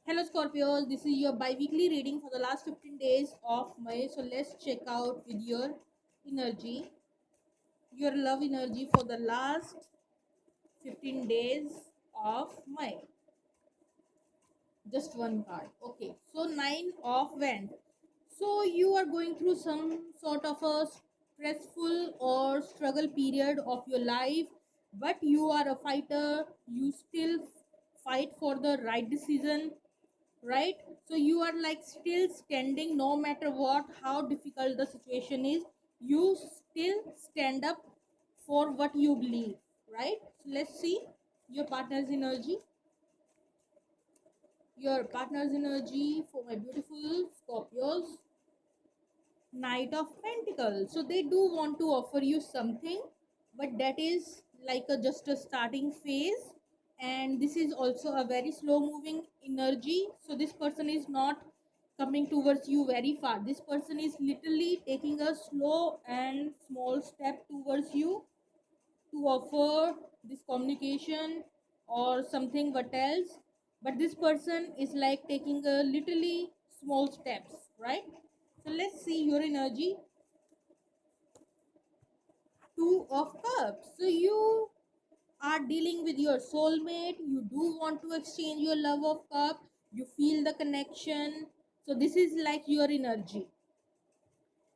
Hello Scorpios, this is your bi-weekly reading for the last 15 days of May. So let's check out with energy, your love energy for the last 15 days of May. Just one card. Okay, so 9 of Wands. So you are going through some sort of a stressful or struggle period of your life, but you are a fighter. You still fight for the right decision, right? So you are like still standing no matter what, how difficult the situation is. You still stand up for what you believe, right? So let's see your partner's energy. Your partner's energy for my beautiful Scorpios. Knight of Pentacles. So they do want to offer you something, but that is like just a starting phase, and this is also a very slow moving energy. So this person is not coming towards you very far. This person is literally taking a slow and small step towards you to offer this communication or something what else, but this person is like taking a literally small steps, right? So let's see your energy. Two of Cups. So you are dealing with your soulmate. You do want to exchange your love of cup. You feel the connection. So this is like your energy,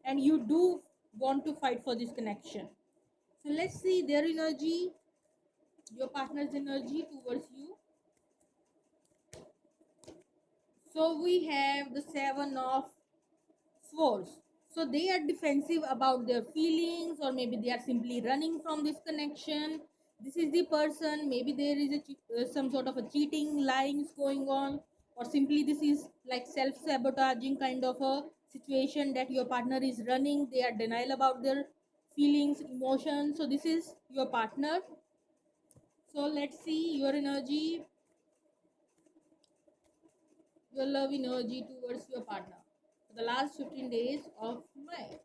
and you do want to fight for this connection. So let's see their energy, your partner's energy towards you. So we have the Seven of Swords. So they are defensive about their feelings, or maybe they are simply running from this connection. This is the person. Maybe there is some sort of a cheating, lying is going on, or simply this is like self-sabotaging kind of a situation that your partner is running. They are denial about their feelings, emotions. So this is your partner. So let's see your energy, your love energy towards your partner for the last 15 days of May.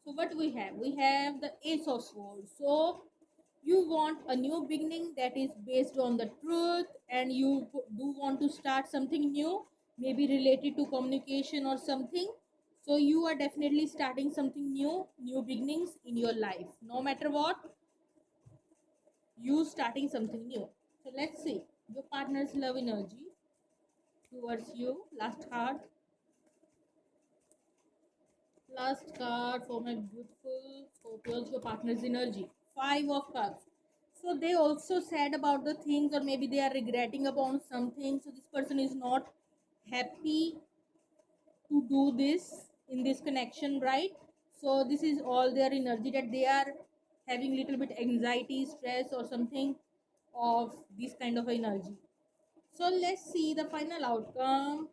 So what we have? We have the Ace of Swords. So you want a new beginning that is based on the truth, and you do want to start something new, maybe related to communication or something. So you are definitely starting something new, new beginnings in your life. No matter what, you starting something new. So let's see your partner's love energy towards you. Last card for my beautiful Scorpios, your partner's energy. Five of Cups. So they also said about the things, or maybe they are regretting about something. So this person is not happy to do this in this connection, right? So this is all their energy, that they are having little bit anxiety, stress, or something of this kind of energy. So let's see the final outcome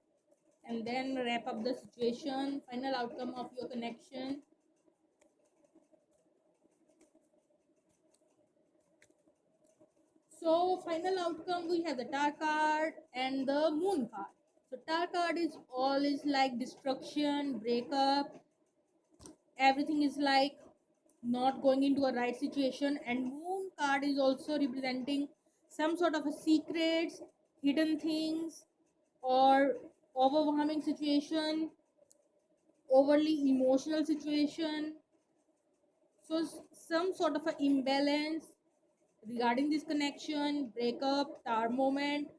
and then wrap up the situation. Final outcome of your connection. So final outcome, we have the Tar card and the Moon card. So Tar card is all is like destruction, breakup, everything is like not going into a right situation, and Moon card is also representing some sort of a secrets, hidden things, or overwhelming situation, overly emotional situation. So some sort of an imbalance regarding this connection, breakup, tower moment.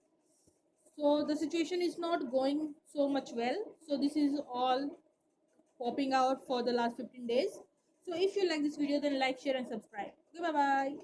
So the situation is not going so much well. So this is all popping out for the last 15 days. So if you like this video, then like, share, and subscribe. Okay, bye bye.